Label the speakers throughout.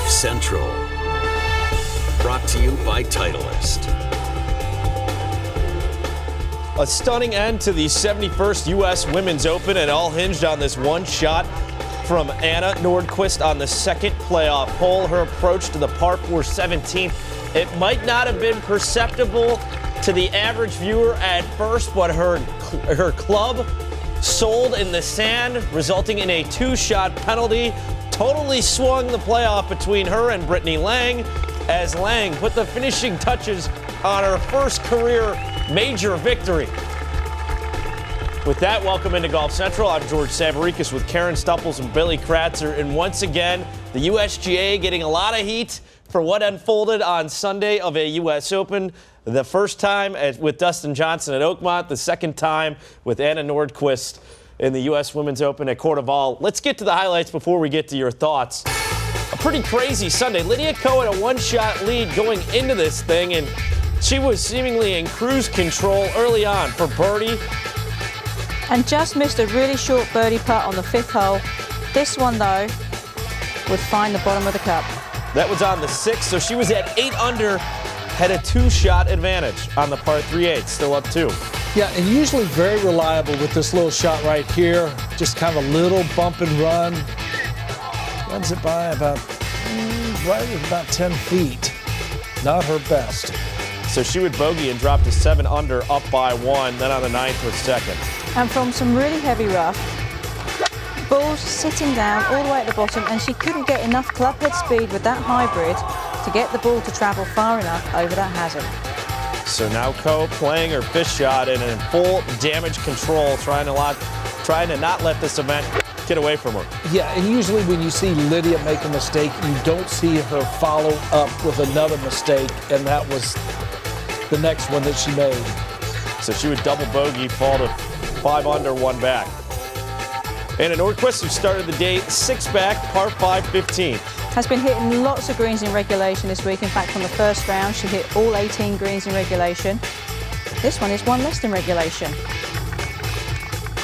Speaker 1: Central. Brought to you by Titleist.
Speaker 2: A stunning end to the 71st U.S. Women's Open, and all hinged on this one shot from Anna Nordqvist on the second playoff hole. Her approach to the par 4 17th. It might not have been perceptible to the average viewer at first, but her club sold in the sand, resulting in a 2-shot penalty. Totally swung the playoff between her and Brittany Lang, as Lang put the finishing touches on her first career major victory. With that, welcome into Golf Central. I'm George Savaricas with Karen Stupples and Billy Kratzer. And once again, the USGA getting a lot of heat for what unfolded on Sunday of a U.S. Open. The first time with Dustin Johnson at Oakmont, the second time with Anna Nordqvist in the U.S. Women's Open at Cordoval. Let's get to the highlights before we get to your thoughts. A pretty crazy Sunday. Lydia Ko had a one-shot lead going into this thing, and she was seemingly in cruise control early on for birdie.
Speaker 3: And just missed a really short birdie putt on the 5th hole. This one, though, would find the bottom of the cup.
Speaker 2: That was on the 6th, so she was at 8 under, had a 2-shot advantage on the par 3/8, still up 2.
Speaker 4: Yeah, and usually very reliable with this little shot right here. Just kind of a little bump and run. Runs it by about, right at about 10 feet. Not her best.
Speaker 2: So she would bogey and drop to 7 under, up by 1. Then on the 9th was second.
Speaker 3: And from some really heavy rough, ball's sitting down all the way at the bottom, and she couldn't get enough clubhead speed with that hybrid to get the ball to travel far enough over that hazard.
Speaker 2: So now Ko playing her fish shot and in full damage control, trying to not let this event get away from her.
Speaker 4: Yeah, and usually when you see Lydia make a mistake, you don't see her follow up with another mistake, and that was the next one that she made.
Speaker 2: So she would double bogey, fall to 5 under, 1 back. Anna Nordqvist, who started the day 6 back, par 5 15.
Speaker 3: Has been hitting lots of greens in regulation this week. In fact, on the first round, she hit all 18 greens in regulation. This one is 1 less than regulation.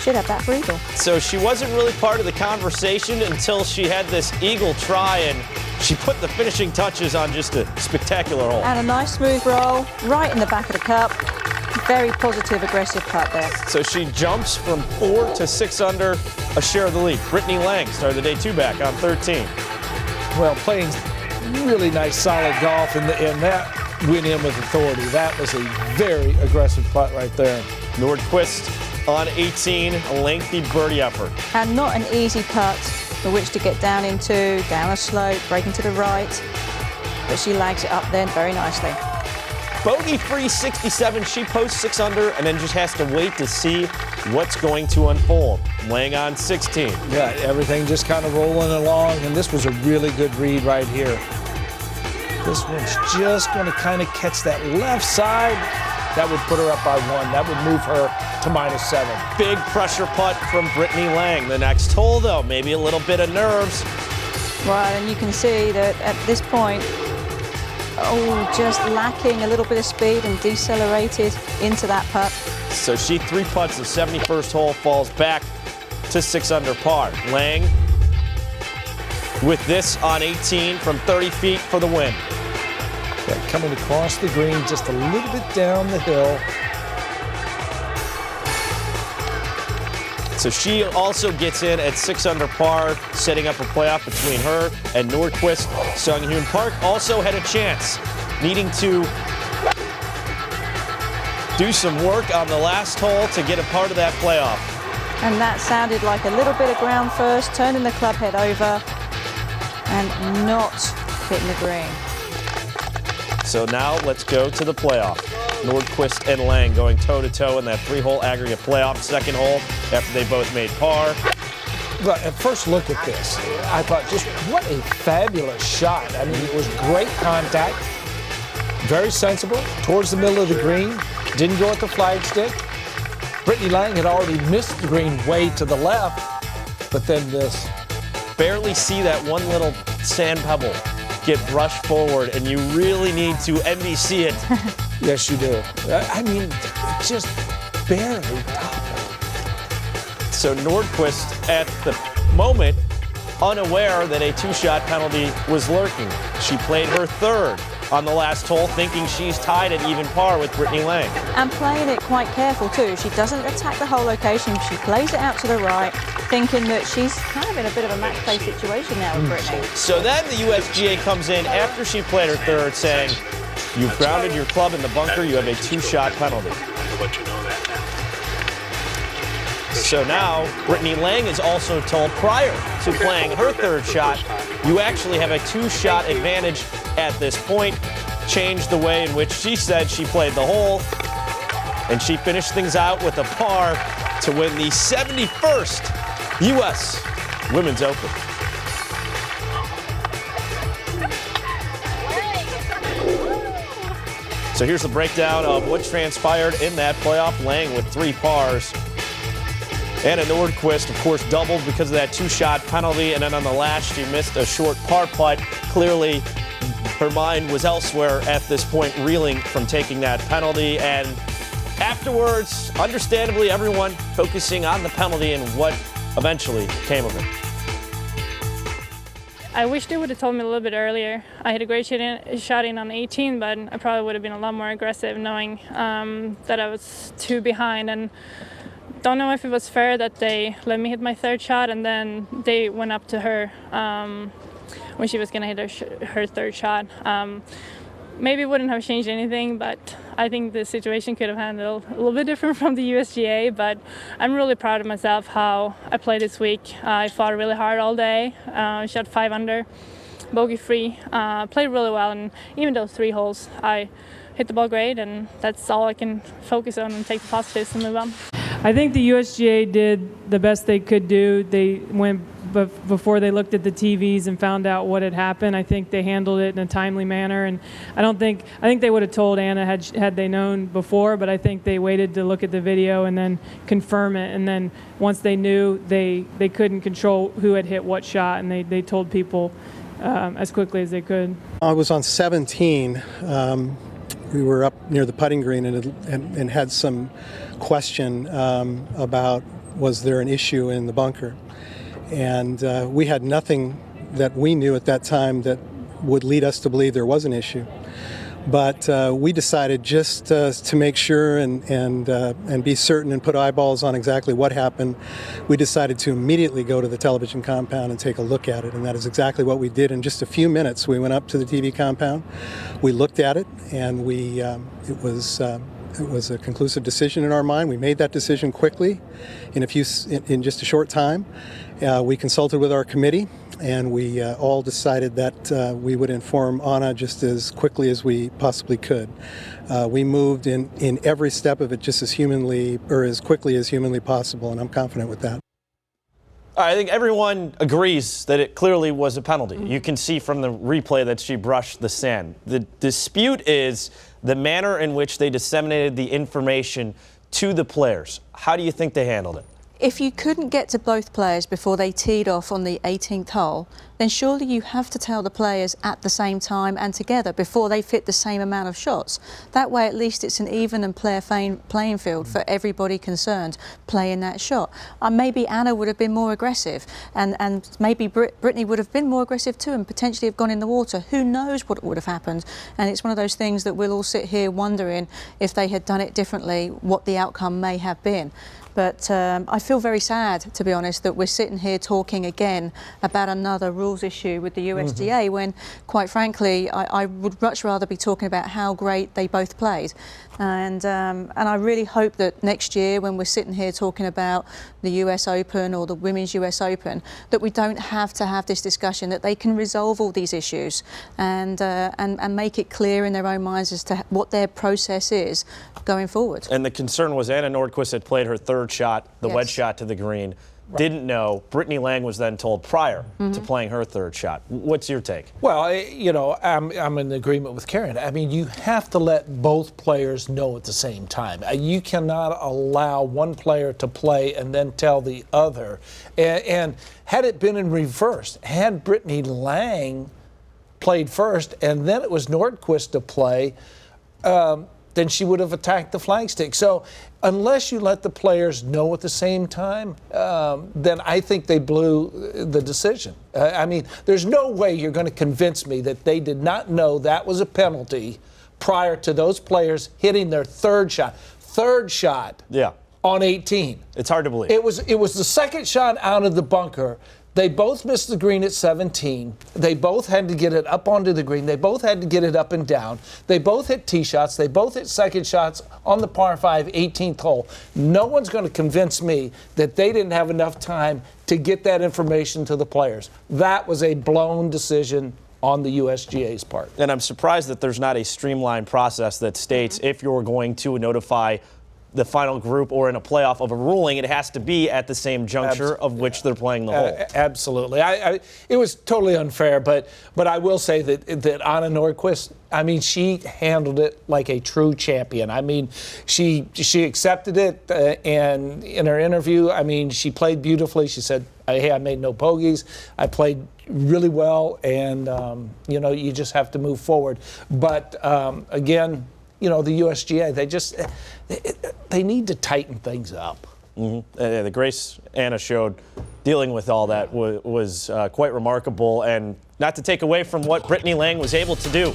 Speaker 3: Should have that for eagle.
Speaker 2: So she wasn't really part of the conversation until she had this eagle try, and she put the finishing touches on just a spectacular hole.
Speaker 3: And a nice smooth roll right in the back of the cup. Very positive, aggressive putt there.
Speaker 2: So she jumps from 4 to 6 under, a share of the lead. Brittany Lang started the day 2 back on 13.
Speaker 4: Well, playing really nice, solid golf, and that went in with authority. That was a very aggressive putt right there.
Speaker 2: Nordqvist on 18, a lengthy birdie effort.
Speaker 3: And not an easy putt for which to get down into, down a slope, breaking to the right. But she lags it up then very nicely.
Speaker 2: Bogey-free 67, she posts 6 under and then just has to wait to see what's going to unfold. Lang on 16.
Speaker 4: Yeah, everything just kind of rolling along, and this was a really good read right here. This one's just going to kind of catch that left side. That would put her up by 1. That would move her to -7.
Speaker 2: Big pressure putt from Brittany Lang. The next hole, though, maybe a little bit of nerves.
Speaker 3: Right, and you can see that at this point, just lacking a little bit of speed and decelerated into that putt.
Speaker 2: So she 3 putts the 71st hole, falls back to 6 under par. Lang with this on 18 from 30 feet for the win.
Speaker 4: Yeah, coming across the green just a little bit down the hill.
Speaker 2: So she also gets in at 6 under par, setting up a playoff between her and Nordqvist. Sung Hyun Park also had a chance, needing to do some work on the last hole to get a part of that playoff.
Speaker 3: And that sounded like a little bit of ground first, turning the club head over and not hitting the green.
Speaker 2: So now let's go to the playoff. Nordqvist and Lang going toe-to-toe in that 3-hole aggregate playoff. Second hole after they both made par.
Speaker 4: But at first look at this, I thought just what a fabulous shot. I mean, it was great contact, very sensible, towards the middle of the green, didn't go at the flagstick. Brittany Lang had already missed the green way to the left, but then this.
Speaker 2: Barely see that one little sand pebble get brushed forward, and you really need to NBC it.
Speaker 4: Yes, you do. I mean, just barely top it.
Speaker 2: So Nordqvist, at the moment, unaware that a two-shot penalty was lurking. She played her third on the last hole, thinking she's tied at even par with Brittany Lang.
Speaker 3: And playing it quite careful too. She doesn't attack the whole location. She plays it out to the right, thinking that she's kind of in a bit of a match play situation now with Brittany.
Speaker 2: So then the USGA comes in after she played her third, saying, "You've grounded your club in the bunker. You have a two-shot penalty." So now Brittany Lang is also told prior to playing her third shot, you actually have a two-shot advantage at this point. Changed the way in which she said she played the hole, and she finished things out with a par to win the 71st U.S. Women's Open. So here's the breakdown of what transpired in that playoff. Lang with 3 pars. Anna Nordquist, of course, doubled because of that two-shot penalty, and then on the last, she missed a short par putt. Clearly, her mind was elsewhere at this point, reeling from taking that penalty. And afterwards, understandably, everyone focusing on the penalty and what eventually came of it.
Speaker 5: I wish they would have told me a little bit earlier. I had a great shot in on 18, but I probably would have been a lot more aggressive knowing that I was 2 behind. And don't know if it was fair that they let me hit my third shot and then they went up to her when she was going to hit her third shot. Maybe it wouldn't have changed anything, but I think the situation could have handled a little bit different from the USGA. But I'm really proud of myself how I played this week. I fought really hard all day, shot 5 under, bogey-free, played really well, and even those 3 holes, I hit the ball great, and that's all I can focus on and take the positives and move on.
Speaker 6: I think the USGA did the best they could do. They went before they looked at the TVs and found out what had happened. I think they handled it in a timely manner, and I think they would have told Anna had they known before, but I think they waited to look at the video and then confirm it, and then once they knew, they couldn't control who had hit what shot, and they told people as quickly as they could.
Speaker 7: I was on 17. We were up near the putting green and had some question about was there an issue in the bunker. And we had nothing that we knew at that time that would lead us to believe there was an issue. But we decided just to make sure and be certain and put eyeballs on exactly what happened, we decided to immediately go to the television compound and take a look at it. And that is exactly what we did. In just a few minutes, we went up to the TV compound, we looked at it, and it was a conclusive decision in our mind. We made that decision quickly in just a short time. We consulted with our committee, and we all decided that we would inform Anna just as quickly as we possibly could. We moved in every step of it just as quickly as humanly possible, and I'm confident with that.
Speaker 2: I think everyone agrees that it clearly was a penalty. You can see from the replay that she brushed the sand. The dispute is the manner in which they disseminated the information to the players. How do you think they handled it?
Speaker 3: If you couldn't get to both players before they teed off on the 18th hole, then surely you have to tell the players at the same time and together before they fit the same amount of shots. That way at least it's an even and playing field for everybody concerned playing that shot. Maybe Anna would have been more aggressive, and maybe Brittany would have been more aggressive too and potentially have gone in the water. Who knows what would have happened? And it's one of those things that we'll all sit here wondering if they had done it differently, what the outcome may have been. But I feel very sad, to be honest, that we're sitting here talking again about another rules issue with the USGA when, quite frankly, I would much rather be talking about how great they both played. And I really hope that next year, when we're sitting here talking about the US Open or the Women's US Open, that we don't have to have this discussion, that they can resolve all these issues and make it clear in their own minds as to what their process is going forward.
Speaker 2: And the concern was Anna Nordquist had played her third shot, the wedge shot to the green. Right. Didn't know. Brittany Lang was then told prior to playing her third shot. What's your take?
Speaker 4: Well, you know, I'm in agreement with Karen. I mean, you have to let both players know at the same time. You cannot allow one player to play and then tell the other. And had it been in reverse, had Brittany Lang played first and then it was Nordquist to play, then she would have attacked the flagstick. So unless you let the players know at the same time, then I think they blew the decision. I mean, there's no way you're going to convince me that they did not know that was a penalty prior to those players hitting their third shot.
Speaker 2: Yeah.
Speaker 4: On 18.
Speaker 2: It's hard to believe.
Speaker 4: It was the second shot out of the bunker. They both missed the green at 17. They both had to get it up onto the green. They both had to get it up and down. They both hit tee shots. They both hit second shots on the par 5 18th hole. No one's going to convince me that they didn't have enough time to get that information to the players. That was a blown decision on the USGA's part.
Speaker 2: And I'm surprised that there's not a streamlined process that states if you're going to notify the final group or in a playoff of a ruling, it has to be at the same juncture of which they're playing the hole.
Speaker 4: Absolutely. It was totally unfair, but I will say that Anna Nordqvist, I mean, she handled it like a true champion. I mean, she accepted it, and in her interview, I mean, she played beautifully. She said, hey, I made no bogeys. I played really well, and, you just have to move forward. But, again, the USGA, they need to tighten things up.
Speaker 2: Mm-hmm. The grace Anna showed dealing with all that was quite remarkable, and not to take away from what Brittany Lang was able to do.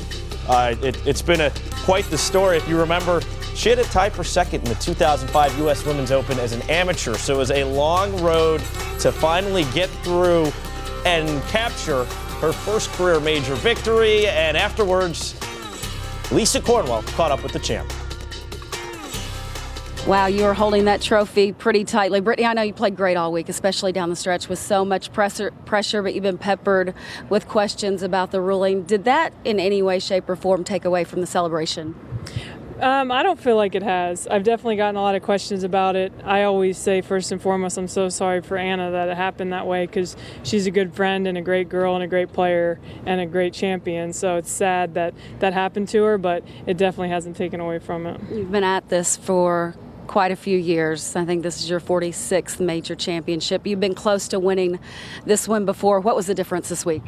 Speaker 2: It's been quite the story. If you remember, she had a tie for second in the 2005 U.S. Women's Open as an amateur, so it was a long road to finally get through and capture her first career major victory, and afterwards, Lisa Cornwell caught up with the champ.
Speaker 8: Wow, you were holding that trophy pretty tightly. Brittany, I know you played great all week, especially down the stretch with so much pressure, but you've been peppered with questions about the ruling. Did that in any way, shape, or form take away from the celebration?
Speaker 6: I don't feel like it has. I've definitely gotten a lot of questions about it. I always say, first and foremost, I'm so sorry for Anna that it happened that way, because she's a good friend and a great girl and a great player and a great champion. So it's sad that that happened to her, but it definitely hasn't taken away from it.
Speaker 8: You've been at this for quite a few years. I think this is your 46th major championship. You've been close to winning this one before. What was the difference this week?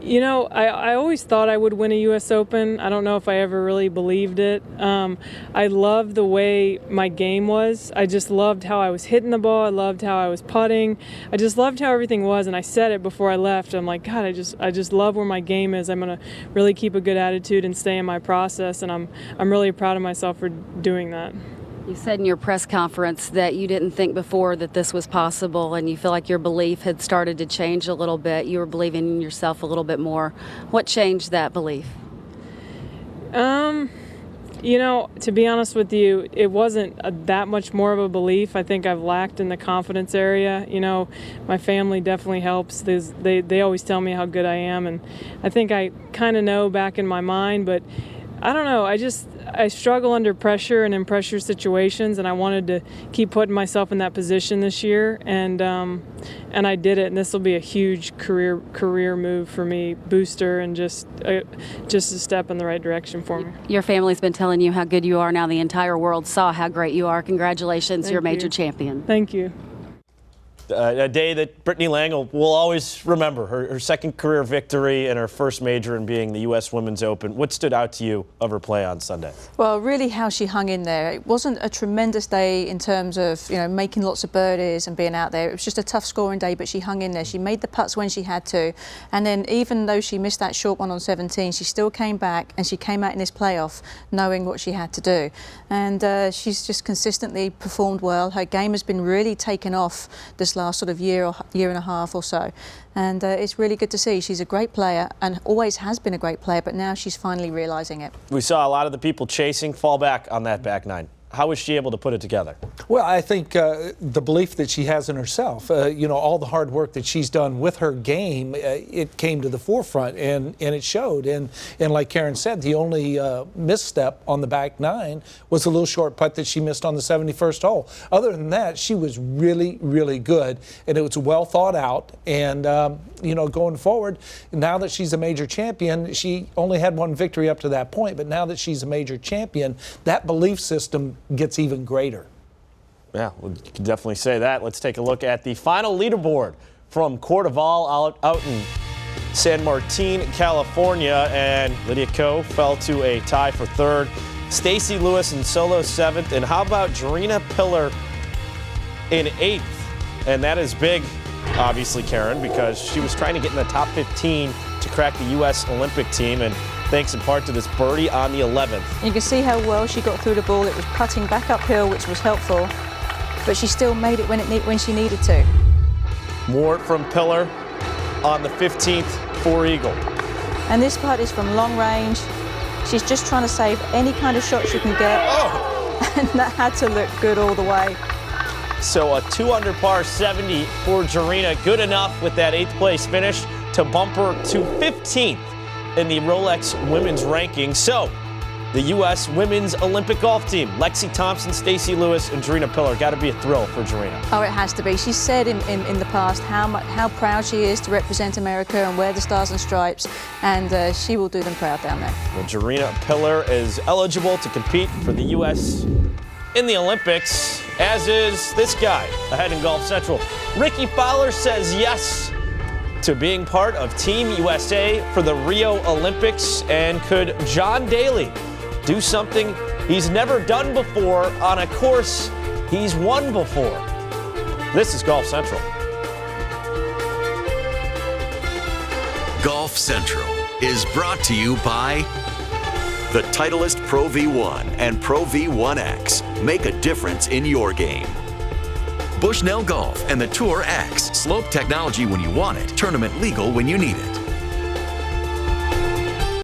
Speaker 6: I always thought I would win a U.S. Open. I don't know if I ever really believed it. I loved the way my game was. I just loved how I was hitting the ball. I loved how I was putting. I just loved how everything was, and I said it before I left. I'm like, God, I just love where my game is. I'm going to really keep a good attitude and stay in my process, and I'm really proud of myself for doing that.
Speaker 8: You said in your press conference that you didn't think before that this was possible, and you feel like your belief had started to change a little bit. You were believing in yourself a little bit more. What changed that belief?
Speaker 6: To be honest with you, it wasn't that much more of a belief. I think I've lacked in the confidence area. My family definitely helps. They always tell me how good I am, and I think I kind of know back in my mind, but I don't know. I struggle under pressure and in pressure situations, and I wanted to keep putting myself in that position this year, and I did it. And this will be a huge career move for me, booster, and just a step in the right direction for me.
Speaker 8: Your family's been telling you how good you are. Now the entire world saw how great you are. Congratulations, you're a major champion.
Speaker 6: Thank you.
Speaker 2: A day that Brittany Lang will always remember, her second career victory and her first major in being the U.S. Women's Open. What stood out to you of her play on Sunday?
Speaker 3: Well, really how she hung in there. It wasn't a tremendous day in terms of, making lots of birdies and being out there. It was just a tough scoring day, but she hung in there. She made the putts when she had to. And then even though she missed that short one on 17, she still came back, and she came out in this playoff knowing what she had to do. And she's just consistently performed well. Her game has been really taken off this last sort of year and a half or so, and it's really good to see. She's a great player and always has been a great player, but now she's finally realizing it.
Speaker 2: We saw a lot of the people chasing fall back on that back nine. How was she able to put it together?
Speaker 4: Well, I think the belief that she has in herself, all the hard work that she's done with her game, it came to the forefront, and it showed. And like Karen said, the only misstep on the back nine was a little short putt that she missed on the 71st hole. Other than that, she was really, really good, and it was well thought out. And, going forward, now that she's a major champion, she only had one victory up to that point, but now that she's a major champion, that belief system gets even greater.
Speaker 2: Yeah, we can definitely say that. Let's take a look at the final leaderboard from Courteval out in San Martin, California, and Lydia Ko fell to a tie for third. Stacy Lewis in solo seventh, and how about Jarena Pillar in eighth? And that is big, obviously, Karen, because she was trying to get in the top 15 to crack the U.S. Olympic team, and thanks in part to this birdie on the 11th.
Speaker 3: You can see how well she got through the ball. It was putting back uphill, which was helpful, but she still made it when she needed to.
Speaker 2: More from Pillar on the 15th for eagle.
Speaker 3: And this putt is from long range. She's just trying to save any kind of shot she can get.
Speaker 2: Oh!
Speaker 3: And that had to look good all the way.
Speaker 2: So a 2 under par 70 for Jarena. Good enough with that 8th place finish to bump her to 15th in the Rolex women's ranking. So the U.S. women's Olympic golf team, Lexi Thompson, Stacy Lewis, and Jarena Pillar. Got to be a thrill for Jarena.
Speaker 3: Oh, it has to be. She said in the past how proud she is to represent America and wear the stars and stripes, and she will do them proud down there.
Speaker 2: Well, Jarena Pillar is eligible to compete for the U.S. in the Olympics, as is this guy ahead in Golf Central. Ricky Fowler says yes to being part of Team USA for the Rio Olympics. And could John Daly do something he's never done before on a course he's won before? This is Golf Central.
Speaker 1: Golf Central is brought to you by the Titleist Pro V1 and Pro V1X. Make a difference in your game. Bushnell Golf and the Tour X. Slope technology when you want it. Tournament legal when you need it.